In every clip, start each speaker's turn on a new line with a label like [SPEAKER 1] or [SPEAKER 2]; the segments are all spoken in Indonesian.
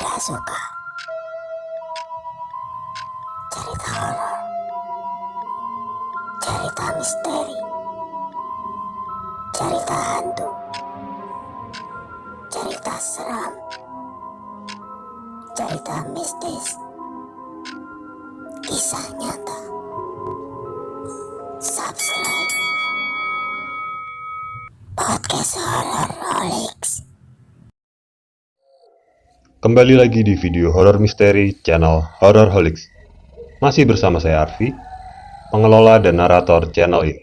[SPEAKER 1] Anda suka cerita horor, cerita misteri, cerita hantu, cerita seram, cerita mistis, kisah nyata? Subscribe Podcast Horrorholics.
[SPEAKER 2] Kembali lagi di video horor misteri channel Horrorholics. Masih bersama saya Arfi, pengelola dan narator channel ini.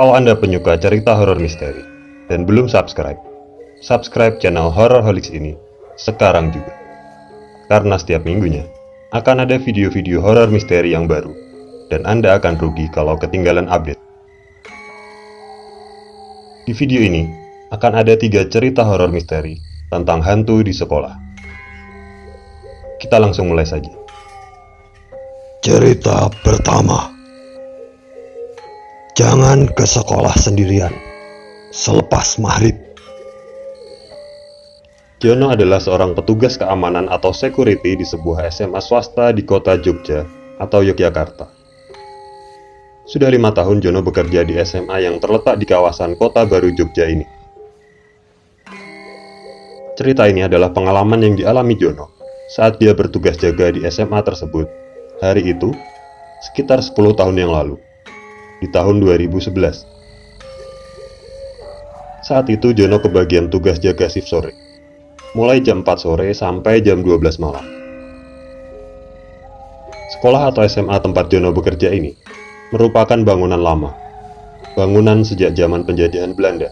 [SPEAKER 2] Kalau Anda penyuka cerita horor misteri dan belum subscribe channel Horrorholics ini sekarang juga. Karena setiap minggunya akan ada video-video horor misteri yang baru dan Anda akan rugi kalau ketinggalan update. Di video ini akan ada 3 cerita horor misteri tentang hantu di sekolah. Kita langsung mulai saja.
[SPEAKER 3] Cerita pertama. Jangan ke sekolah sendirian selepas maghrib.
[SPEAKER 2] Jono adalah seorang petugas keamanan atau security di sebuah SMA swasta di kota Jogja atau Yogyakarta. Sudah 5 tahun Jono bekerja di SMA yang terletak di kawasan Kota Baru Jogja ini. Cerita ini adalah pengalaman yang dialami Jono saat dia bertugas jaga di SMA tersebut hari itu sekitar 10 tahun yang lalu, di tahun 2011. Saat itu Jono kebagian tugas jaga shift sore, mulai jam 4 sore sampai jam 12 malam. Sekolah atau SMA tempat Jono bekerja ini merupakan bangunan lama, bangunan sejak zaman penjajahan Belanda.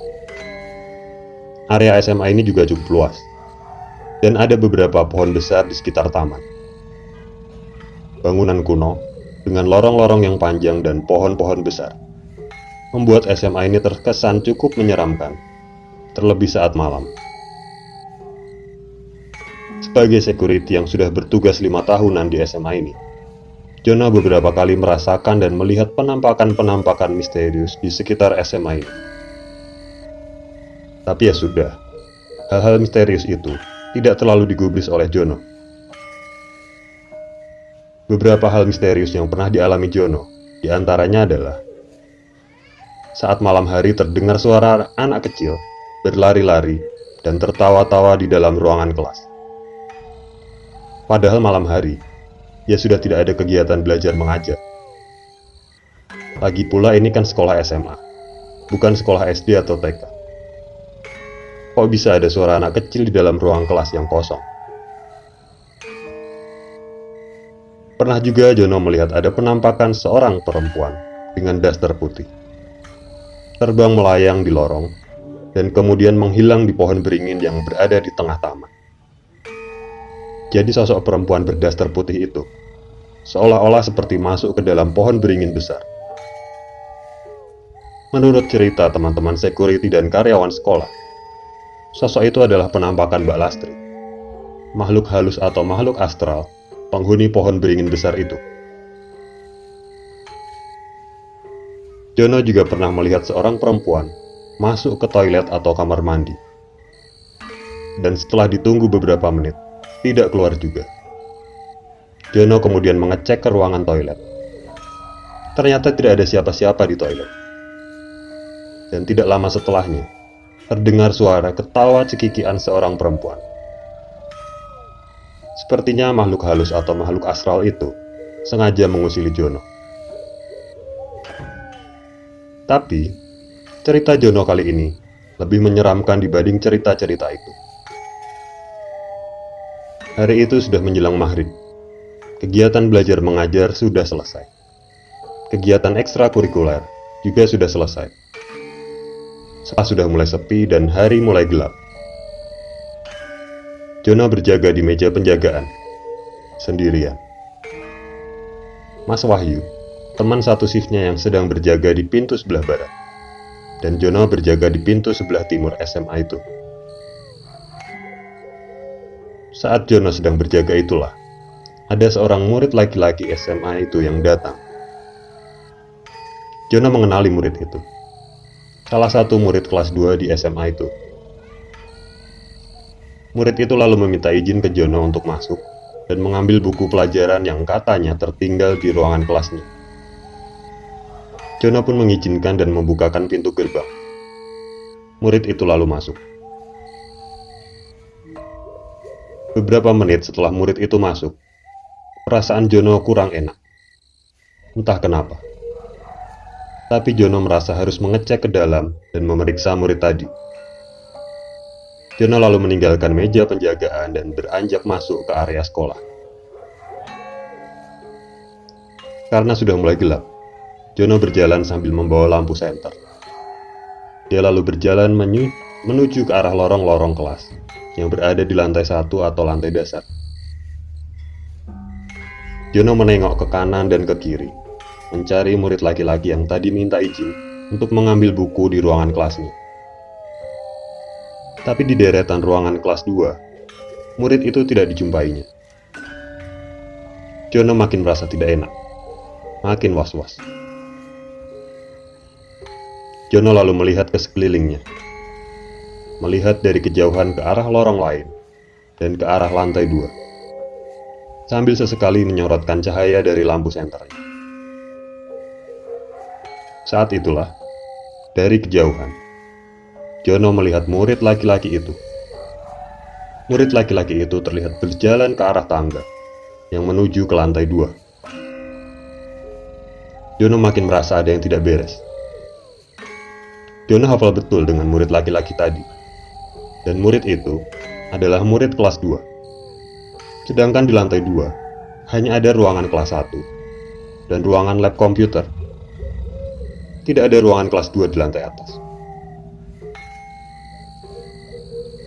[SPEAKER 2] Area SMA ini juga cukup luas, dan ada beberapa pohon besar di sekitar taman. Bangunan kuno, dengan lorong-lorong yang panjang dan pohon-pohon besar, membuat SMA ini terkesan cukup menyeramkan, terlebih saat malam. Sebagai security yang sudah bertugas 5 tahunan di SMA ini, Jono beberapa kali merasakan dan melihat penampakan-penampakan misterius di sekitar SMA ini. Tapi ya sudah, hal-hal misterius itu tidak terlalu digubris oleh Jono. Beberapa hal misterius yang pernah dialami Jono, diantaranya adalah saat malam hari terdengar suara anak kecil berlari-lari dan tertawa-tawa di dalam ruangan kelas. Padahal malam hari, ya sudah tidak ada kegiatan belajar mengajar. Lagi pula ini kan sekolah SMA, bukan sekolah SD atau TK. Kok bisa ada suara anak kecil di dalam ruang kelas yang kosong? Pernah juga Jono melihat ada penampakan seorang perempuan dengan daster putih, terbang melayang di lorong, dan kemudian menghilang di pohon beringin yang berada di tengah taman. Jadi sosok perempuan berdaster putih itu seolah-olah seperti masuk ke dalam pohon beringin besar. Menurut cerita teman-teman security dan karyawan sekolah, sosok itu adalah penampakan Mbak Lastri, makhluk halus atau makhluk astral penghuni pohon beringin besar itu. Jono juga pernah melihat seorang perempuan masuk ke toilet atau kamar mandi, dan setelah ditunggu beberapa menit, tidak keluar juga. Jono kemudian mengecek ke ruangan toilet. Ternyata tidak ada siapa-siapa di toilet. Dan tidak lama setelahnya, terdengar suara ketawa cekikian seorang perempuan. Sepertinya makhluk halus atau makhluk astral itu sengaja mengusili Jono. Tapi, cerita Jono kali ini lebih menyeramkan dibanding cerita-cerita itu. Hari itu sudah menjelang maghrib. Kegiatan belajar mengajar sudah selesai. Kegiatan ekstrakurikuler juga sudah selesai. Setelah sudah mulai sepi dan hari mulai gelap, Jono berjaga di meja penjagaan, sendirian. Mas Wahyu, teman satu shiftnya yang sedang berjaga di pintu sebelah barat, dan Jono berjaga di pintu sebelah timur SMA itu. Saat Jono sedang berjaga itulah, ada seorang murid laki-laki SMA itu yang datang. Jono mengenali murid itu. Salah satu murid kelas 2 di SMA itu. Murid itu lalu meminta izin ke Jono untuk masuk dan mengambil buku pelajaran yang katanya tertinggal di ruangan kelasnya. Jono pun mengizinkan dan membukakan pintu gerbang. Murid itu lalu masuk. Beberapa menit setelah murid itu masuk, perasaan Jono kurang enak. Entah kenapa. Tapi Jono merasa harus mengecek ke dalam dan memeriksa murid tadi. Jono lalu meninggalkan meja penjagaan dan beranjak masuk ke area sekolah. Karena sudah mulai gelap, Jono berjalan sambil membawa lampu senter. Dia lalu berjalan menuju ke arah lorong-lorong kelas yang berada di lantai 1 atau lantai dasar. Jono menengok ke kanan dan ke kiri, mencari murid laki-laki yang tadi minta izin untuk mengambil buku di ruangan kelasnya. Tapi di deretan ruangan kelas 2, murid itu tidak dijumpainya. Jono makin merasa tidak enak, makin was-was. Jono lalu melihat ke sekelilingnya, melihat dari kejauhan ke arah lorong lain dan ke arah lantai 2, sambil sesekali menyorotkan cahaya dari lampu senternya. Saat itulah, dari kejauhan, Jono melihat murid laki-laki itu. Murid laki-laki itu terlihat berjalan ke arah tangga yang menuju ke lantai 2. Jono makin merasa ada yang tidak beres. Jono hafal betul dengan murid laki-laki tadi, dan murid itu adalah murid kelas 2. Sedangkan di lantai 2, hanya ada ruangan kelas 1 dan ruangan lab komputer. Tidak ada ruangan kelas 2 di lantai atas.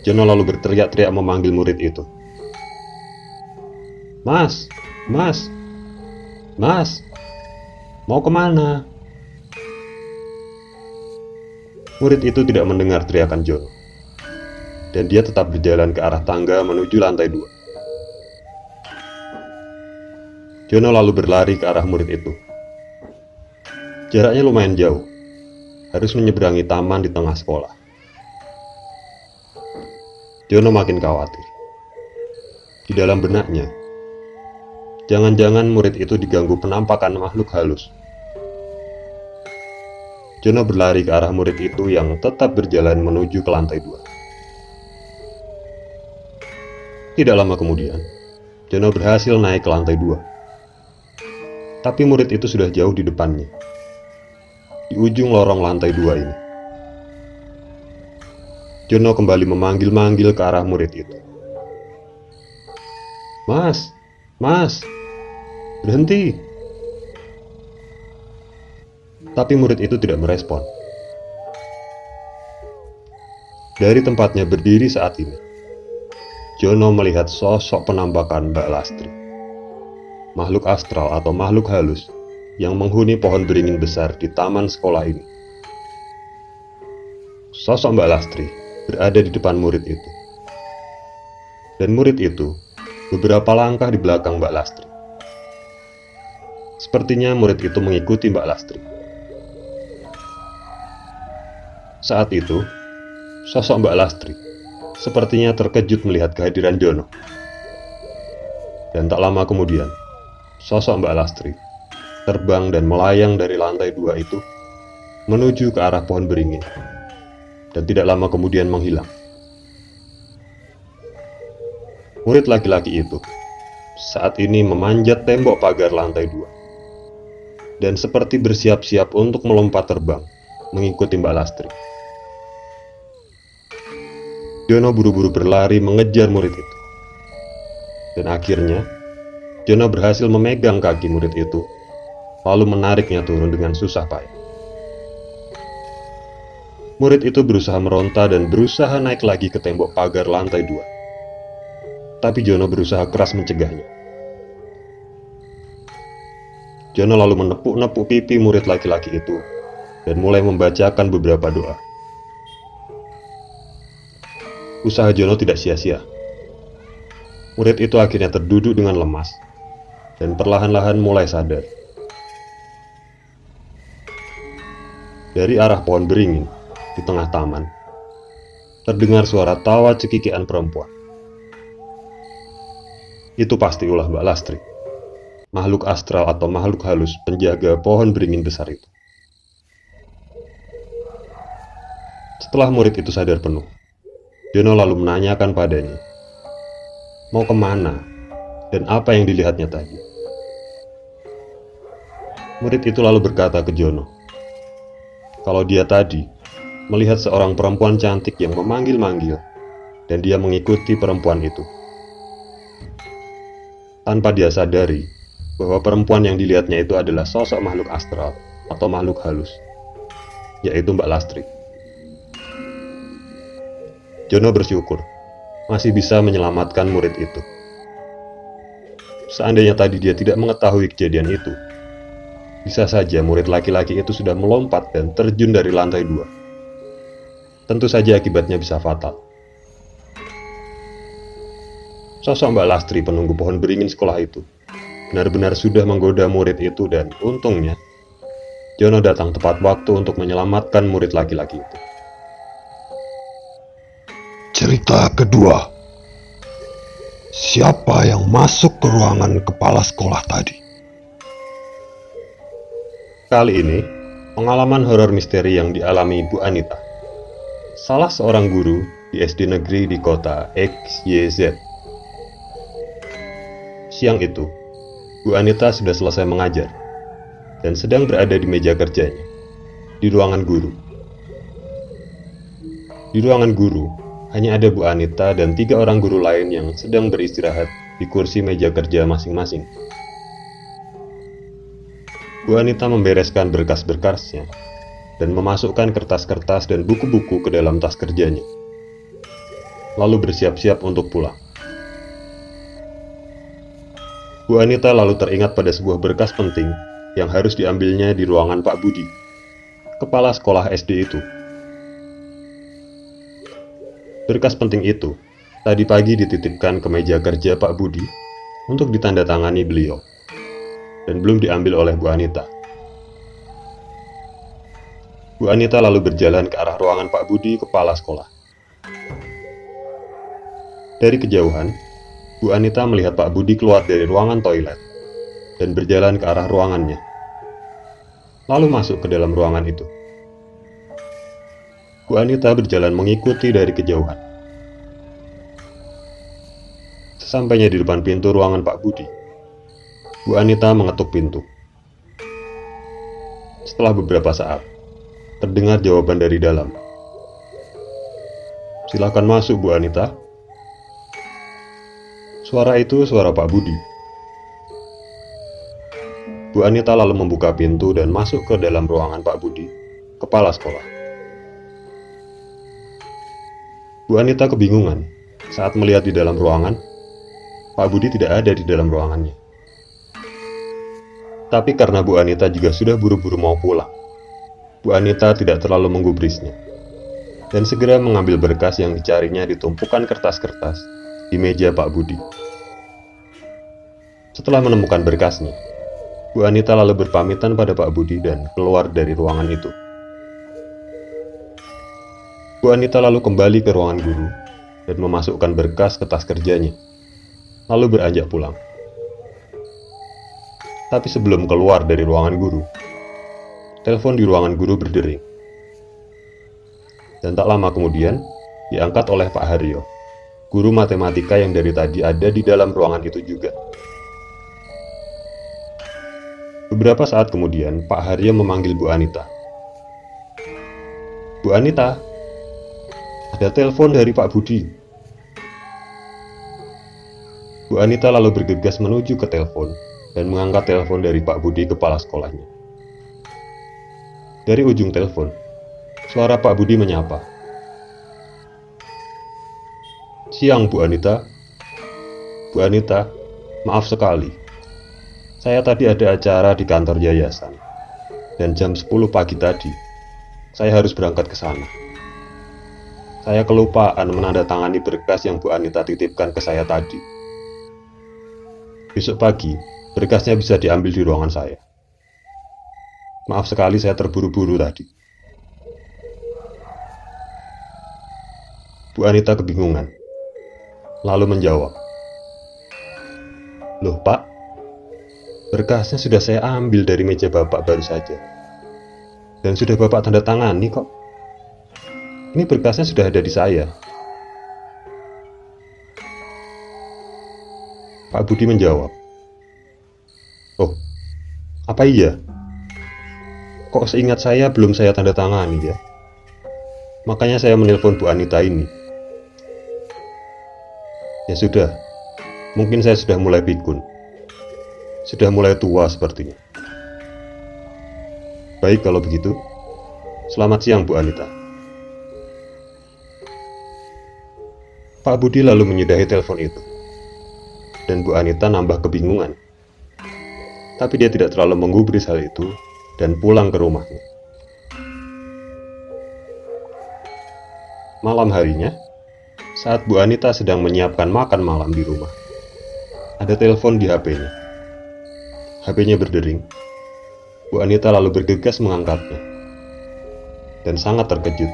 [SPEAKER 2] Jono lalu berteriak-teriak memanggil murid itu. Mas, mas, mas, mau kemana? Murid itu tidak mendengar teriakan Jono, dan dia tetap berjalan ke arah tangga menuju lantai 2. Jono lalu berlari ke arah murid itu. Jaraknya lumayan jauh, harus menyeberangi taman di tengah sekolah. Jono makin khawatir. Di dalam benaknya, jangan-jangan murid itu diganggu penampakan makhluk halus. Jono berlari ke arah murid itu yang tetap berjalan menuju ke lantai 2. Tidak lama kemudian, Jono berhasil naik ke lantai 2. Tapi murid itu sudah jauh di depannya, di ujung lorong lantai 2 ini. Jono kembali memanggil-manggil ke arah murid itu. Mas, mas, berhenti. Tapi murid itu tidak merespon. Dari tempatnya berdiri saat ini, Jono melihat sosok penampakan Mbak Lastri, makhluk astral atau makhluk halus yang menghuni pohon beringin besar di taman sekolah ini. Sosok Mbak Lastri berada di depan murid itu, dan murid itu beberapa langkah di belakang Mbak Lastri. Sepertinya murid itu mengikuti Mbak Lastri. Saat itu, sosok Mbak Lastri sepertinya terkejut melihat kehadiran Jono. Dan tak lama kemudian, sosok Mbak Lastri terbang dan melayang dari lantai 2 itu menuju ke arah pohon beringin, dan tidak lama kemudian menghilang. Murid laki-laki itu saat ini memanjat tembok pagar lantai 2 dan seperti bersiap-siap untuk melompat terbang mengikuti Mbak Lastri. Jono buru-buru berlari mengejar murid itu. Dan akhirnya, Jono berhasil memegang kaki murid itu, lalu menariknya turun dengan susah payah. Murid itu berusaha meronta dan berusaha naik lagi ke tembok pagar lantai 2. Tapi Jono berusaha keras mencegahnya. Jono lalu menepuk-nepuk pipi murid laki-laki itu dan mulai membacakan beberapa doa. Usaha Jono tidak sia-sia. Murid itu akhirnya terduduk dengan lemas dan perlahan-lahan mulai sadar. Dari arah pohon beringin di tengah taman, terdengar suara tawa cekikikan perempuan. Itu pasti ulah Mbak Lastri, makhluk astral atau makhluk halus penjaga pohon beringin besar itu. Setelah murid itu sadar penuh, Jono lalu menanyakan padanya, mau kemana dan apa yang dilihatnya tadi. Murid itu lalu berkata ke Jono, kalau dia tadi melihat seorang perempuan cantik yang memanggil-manggil, dan dia mengikuti perempuan itu. Tanpa dia sadari bahwa perempuan yang dilihatnya itu adalah sosok makhluk astral atau makhluk halus, yaitu Mbak Lastri. Jono bersyukur masih bisa menyelamatkan murid itu. Seandainya tadi dia tidak mengetahui kejadian itu, bisa saja murid laki-laki itu sudah melompat dan terjun dari lantai 2. Tentu saja akibatnya bisa fatal. Sosok Mbak Lastri penunggu pohon beringin sekolah itu benar-benar sudah menggoda murid itu, dan untungnya Jono datang tepat waktu untuk menyelamatkan murid laki-laki itu.
[SPEAKER 3] Cerita kedua. Siapa yang masuk ke ruangan kepala sekolah tadi?
[SPEAKER 2] Kali ini, pengalaman horor misteri yang dialami Bu Anita, salah seorang guru di SD negeri di kota XYZ. Siang itu, Bu Anita sudah selesai mengajar dan sedang berada di meja kerjanya, di ruangan guru. Di ruangan guru, hanya ada Bu Anita dan 3 orang guru lain yang sedang beristirahat di kursi meja kerja masing-masing. Bu Anita membereskan berkas-berkasnya dan memasukkan kertas-kertas dan buku-buku ke dalam tas kerjanya, lalu bersiap-siap untuk pulang. Bu Anita lalu teringat pada sebuah berkas penting yang harus diambilnya di ruangan Pak Budi, kepala sekolah SD itu. Berkas penting itu tadi pagi dititipkan ke meja kerja Pak Budi untuk ditandatangani beliau, dan belum diambil oleh Bu Anita. Bu Anita lalu berjalan ke arah ruangan Pak Budi, kepala sekolah. Dari kejauhan, Bu Anita melihat Pak Budi keluar dari ruangan toilet dan berjalan ke arah ruangannya, lalu masuk ke dalam ruangan itu. Bu Anita berjalan mengikuti dari kejauhan. Sesampainya di depan pintu ruangan Pak Budi, Bu Anita mengetuk pintu. Setelah beberapa saat, terdengar jawaban dari dalam. "Silakan masuk, Bu Anita." Suara itu suara Pak Budi. Bu Anita lalu membuka pintu dan masuk ke dalam ruangan Pak Budi, kepala sekolah. Bu Anita kebingungan saat melihat di dalam ruangan, Pak Budi tidak ada di dalam ruangannya. Tapi karena Bu Anita juga sudah buru-buru mau pulang, Bu Anita tidak terlalu menggubrisnya, dan segera mengambil berkas yang dicarinya di tumpukan kertas-kertas di meja Pak Budi. Setelah menemukan berkasnya, Bu Anita lalu berpamitan pada Pak Budi dan keluar dari ruangan itu. Bu Anita lalu kembali ke ruangan guru dan memasukkan berkas ke tas kerjanya, lalu beranjak pulang. Tapi sebelum keluar dari ruangan guru, telepon di ruangan guru berdering. Dan tak lama kemudian, diangkat oleh Pak Haryo, guru matematika yang dari tadi ada di dalam ruangan itu juga. Beberapa saat kemudian, Pak Haryo memanggil Bu Anita. "Bu Anita, ada telepon dari Pak Budi." Bu Anita lalu bergegas menuju ke telepon dan mengangkat telepon dari Pak Budi, kepala sekolahnya. Dari ujung telepon, suara Pak Budi menyapa. "Siang, Bu Anita." "Bu Anita, maaf sekali. Saya tadi ada acara di kantor yayasan, dan jam 10 pagi tadi, saya harus berangkat ke sana. Saya kelupaan menandatangani berkas yang Bu Anita titipkan ke saya tadi. Besok pagi, berkasnya bisa diambil di ruangan saya. Maaf sekali saya terburu-buru tadi." Bu Anita kebingungan, lalu menjawab, Loh Pak, berkasnya sudah saya ambil dari meja Bapak baru saja. Dan sudah Bapak tanda tangani kok. Ini berkasnya sudah ada di saya. Pak Budi menjawab, "Oh, apa iya? Kok seingat saya belum saya tanda tangani ya? Makanya saya menelpon Bu Anita ini." Ya sudah, mungkin saya sudah mulai pikun. Sudah mulai tua sepertinya. Baik kalau begitu. Selamat siang Bu Anita. Pak Budi lalu menyudahi telepon itu. Dan Bu Anita nambah kebingungan. Tapi dia tidak terlalu menggubris hal itu dan pulang ke rumahnya. Malam harinya, saat Bu Anita sedang menyiapkan makan malam di rumah, ada telepon di HP-nya. HP-nya berdering. Bu Anita lalu bergegas mengangkatnya. Dan sangat terkejut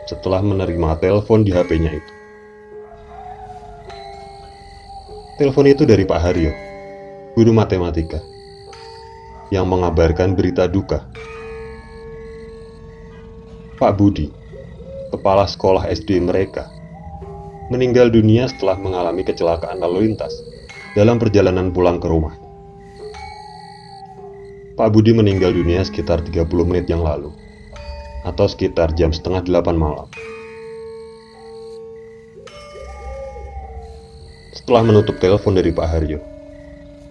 [SPEAKER 2] setelah menerima telepon di HP-nya itu. Telepon itu dari Pak Haryo, guru matematika, yang mengabarkan berita duka. Pak Budi, kepala sekolah SD mereka, meninggal dunia setelah mengalami kecelakaan lalu lintas dalam perjalanan pulang ke rumah. Pak Budi meninggal dunia sekitar 30 menit yang lalu, atau sekitar jam setengah 8 malam. Setelah menutup telepon dari Pak Haryo,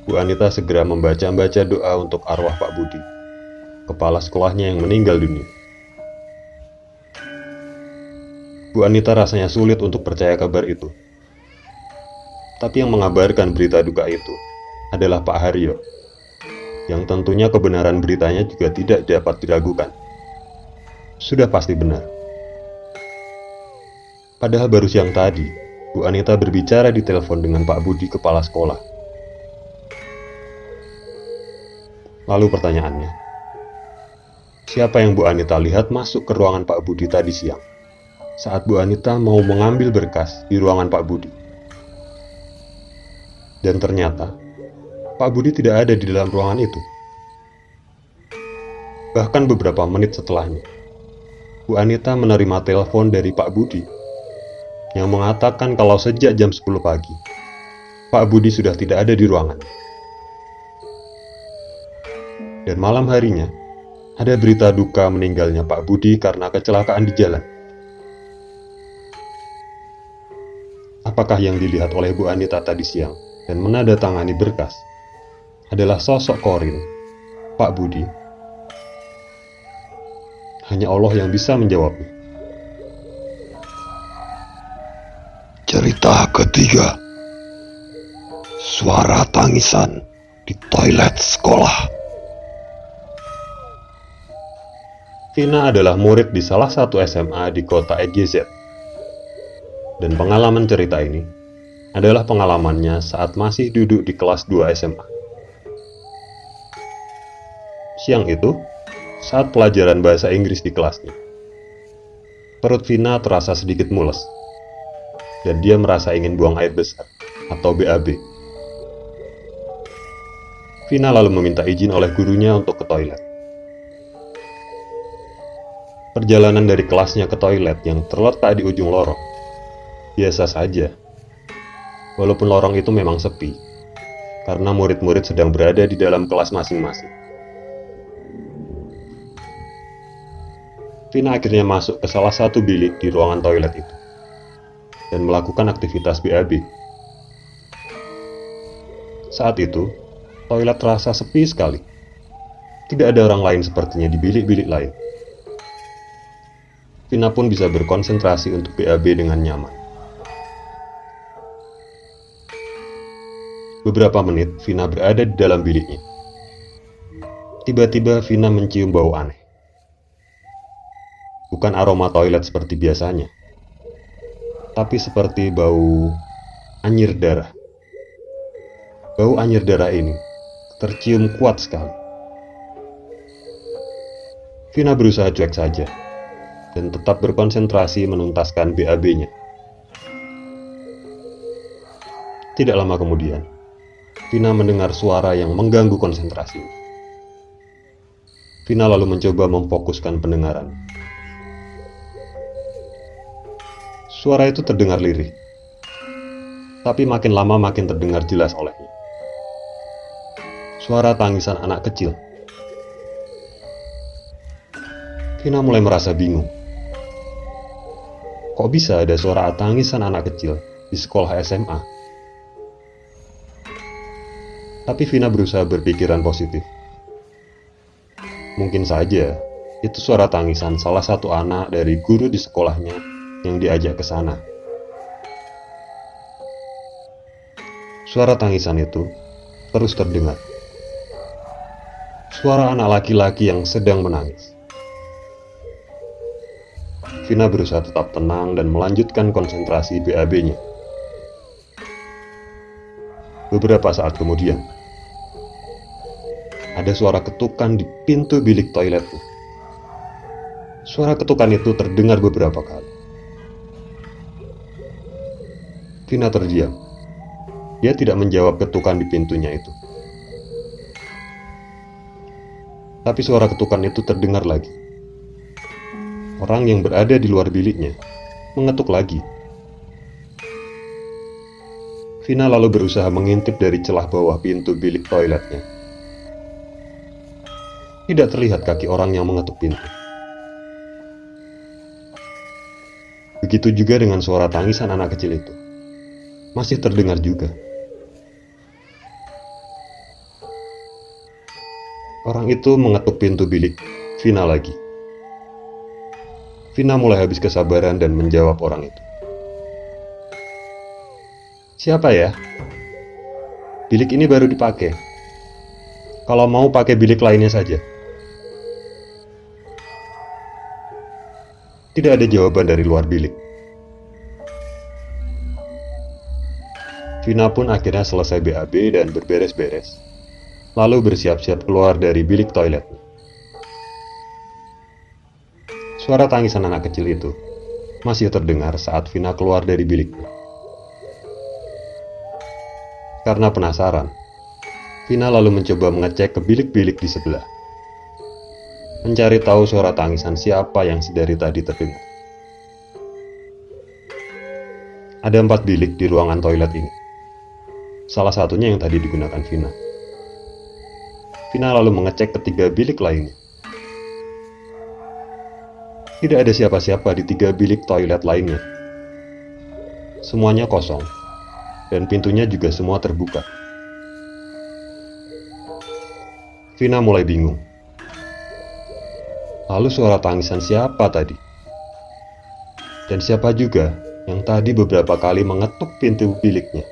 [SPEAKER 2] Bu Anita segera membaca doa untuk arwah Pak Budi, kepala sekolahnya yang meninggal dunia. Bu Anita rasanya sulit untuk percaya kabar itu. Tapi yang mengabarkan berita duka itu adalah Pak Haryo, yang tentunya kebenaran beritanya juga tidak dapat diragukan. Sudah pasti benar. Padahal baru siang tadi, Bu Anita berbicara di telepon dengan Pak Budi, kepala sekolah. Lalu pertanyaannya, siapa yang Bu Anita lihat masuk ke ruangan Pak Budi tadi siang, saat Bu Anita mau mengambil berkas di ruangan Pak Budi? Dan ternyata, Pak Budi tidak ada di dalam ruangan itu. Bahkan beberapa menit setelahnya, Bu Anita menerima telepon dari Pak Budi yang mengatakan kalau sejak jam 10 pagi, Pak Budi sudah tidak ada di ruangan. Dan malam harinya, ada berita duka meninggalnya Pak Budi karena kecelakaan di jalan. Apakah yang dilihat oleh Bu Anita tadi siang dan menandatangani berkas adalah sosok Korin, Pak Budi? Hanya Allah yang bisa menjawabnya.
[SPEAKER 3] Cerita ketiga. Suara tangisan di toilet sekolah.
[SPEAKER 2] Vina adalah murid di salah satu SMA di kota EGZ. Dan pengalaman cerita ini adalah pengalamannya saat masih duduk di kelas 2 SMA. Siang itu, saat pelajaran bahasa Inggris di kelasnya, perut Vina terasa sedikit mules, dan dia merasa ingin buang air besar atau BAB. Vina lalu meminta izin oleh gurunya untuk ke toilet. Perjalanan dari kelasnya ke toilet yang terletak di ujung lorong biasa saja, walaupun lorong itu memang sepi karena murid-murid sedang berada di dalam kelas masing-masing. Vina akhirnya masuk ke salah satu bilik di ruangan toilet itu dan melakukan aktivitas BAB. Saat itu, toilet terasa sepi sekali. Tidak ada orang lain sepertinya di bilik-bilik lain. Vina pun bisa berkonsentrasi untuk BAB dengan nyaman. Beberapa menit Vina berada di dalam biliknya. Tiba-tiba Vina mencium bau aneh. Bukan aroma toilet seperti biasanya, tapi seperti bau anyir darah. Bau anyir darah ini tercium kuat sekali. Vina berusaha cuek saja dan tetap berkonsentrasi menuntaskan BAB-nya. Tidak lama kemudian, Vina mendengar suara yang mengganggu konsentrasi. Vina lalu mencoba memfokuskan pendengaran. Suara itu terdengar lirih, tapi makin lama makin terdengar jelas olehnya. Suara tangisan anak kecil. Vina mulai merasa bingung. Kok bisa ada suara tangisan anak kecil di sekolah SMA? Tapi Vina berusaha berpikiran positif. Mungkin saja itu suara tangisan salah satu anak dari guru di sekolahnya yang diajak ke sana. Suara tangisan itu terus terdengar. Suara anak laki-laki yang sedang menangis. Vina berusaha tetap tenang dan melanjutkan konsentrasi BAB-nya. Beberapa saat kemudian, ada suara ketukan di pintu bilik toiletnya. Suara ketukan itu terdengar beberapa kali. Vina terdiam. Dia tidak menjawab ketukan di pintunya itu. Tapi suara ketukan itu terdengar lagi. Orang yang berada di luar biliknya mengetuk lagi. Vina lalu berusaha mengintip dari celah bawah pintu bilik toiletnya. Tidak terlihat kaki orang yang mengetuk pintu. Begitu juga dengan suara tangisan anak kecil itu. Masih terdengar juga. Orang itu mengetuk pintu bilik Vina lagi. Vina mulai habis kesabaran dan menjawab orang itu. Siapa ya? Bilik ini baru dipakai. Kalau mau pakai bilik lainnya saja. Tidak ada jawaban dari luar bilik. Vina pun akhirnya selesai BAB dan berberes-beres, lalu bersiap-siap keluar dari bilik toilet. Suara tangisan anak kecil itu masih terdengar saat Vina keluar dari biliknya. Karena penasaran, Vina lalu mencoba mengecek ke bilik-bilik di sebelah, mencari tahu suara tangisan siapa yang sedari tadi terdengar. Ada 4 bilik di ruangan toilet ini. Salah satunya yang tadi digunakan Vina. Vina lalu mengecek ketiga bilik lainnya. Tidak ada siapa-siapa di 3 bilik toilet lainnya. Semuanya kosong, dan pintunya juga semua terbuka. Vina mulai bingung. Lalu suara tangisan siapa tadi? Dan siapa juga yang tadi beberapa kali mengetuk pintu biliknya?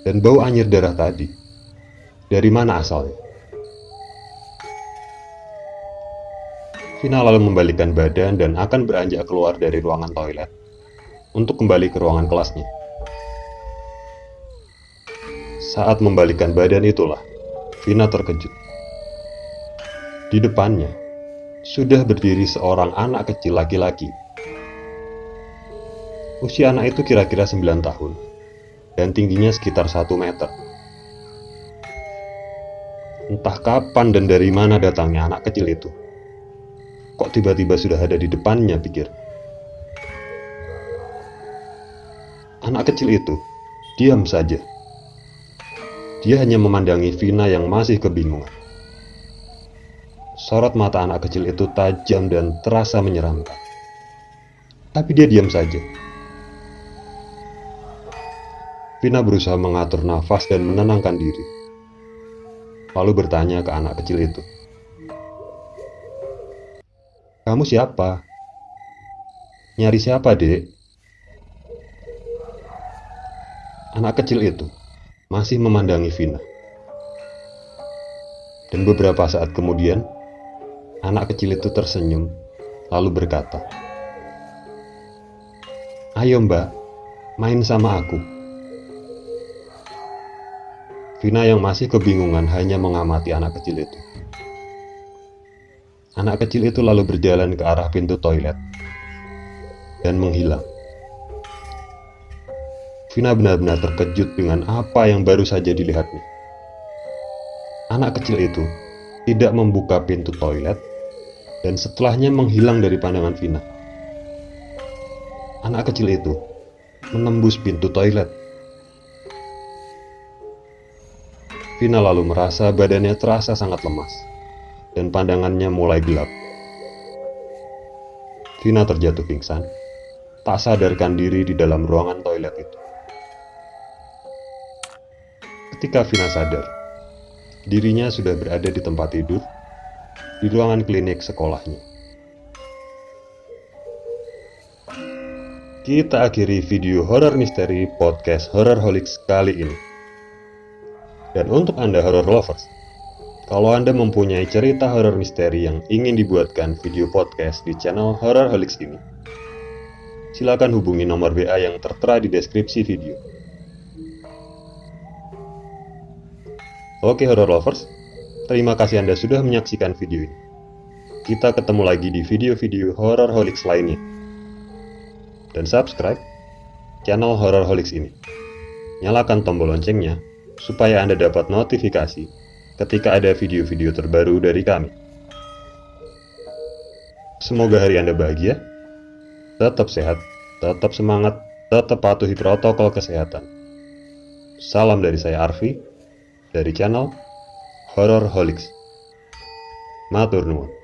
[SPEAKER 2] Dan bau anyir darah tadi, dari mana asalnya? Vina lalu membalikkan badan dan akan beranjak keluar dari ruangan toilet untuk kembali ke ruangan kelasnya. Saat membalikkan badan itulah, Vina terkejut. Di depannya, sudah berdiri seorang anak kecil laki-laki. Usia anak itu kira-kira 9 tahun, dan tingginya sekitar 1 meter. Entah kapan dan dari mana datangnya anak kecil itu. Kok tiba-tiba sudah ada di depannya, pikir. Anak kecil itu diam saja. Dia hanya memandangi Vina yang masih kebingungan. Sorot mata anak kecil itu tajam dan terasa menyeramkan. Tapi dia diam saja. Vina berusaha mengatur nafas dan menenangkan diri. Lalu bertanya ke anak kecil itu. Kamu siapa? Nyari siapa, Dek? Anak kecil itu masih memandangi Vina. Dan beberapa saat kemudian, anak kecil itu tersenyum, lalu berkata, "Ayo Mbak, main sama aku." Vina yang masih kebingungan hanya mengamati anak kecil itu. Anak kecil itu lalu berjalan ke arah pintu toilet dan menghilang. Vina benar-benar terkejut dengan apa yang baru saja dilihatnya. Anak kecil itu tidak membuka pintu toilet dan setelahnya menghilang dari pandangan Vina. Anak kecil itu menembus pintu toilet. Vina lalu merasa badannya terasa sangat lemas dan pandangannya mulai gelap. Vina terjatuh pingsan, tak sadarkan diri di dalam ruangan toilet itu. Ketika Vina sadar, dirinya sudah berada di tempat tidur di ruangan klinik sekolahnya. Kita akhiri video horor misteri podcast Hororholics kali ini. Dan untuk Anda horror lovers, kalau Anda mempunyai cerita horor misteri yang ingin dibuatkan video podcast di channel Hororholics ini, silakan hubungi nomor WA yang tertera di deskripsi video. Oke horror lovers, terima kasih Anda sudah menyaksikan video ini. Kita ketemu lagi di video-video Hororholics lainnya. Dan subscribe channel Hororholics ini. Nyalakan tombol loncengnya supaya Anda dapat notifikasi ketika ada video-video terbaru dari kami. Semoga hari Anda bahagia, tetap sehat, tetap semangat, tetap patuhi protokol kesehatan. Salam dari saya Arfi, dari channel Hororholics. Matur nuwun.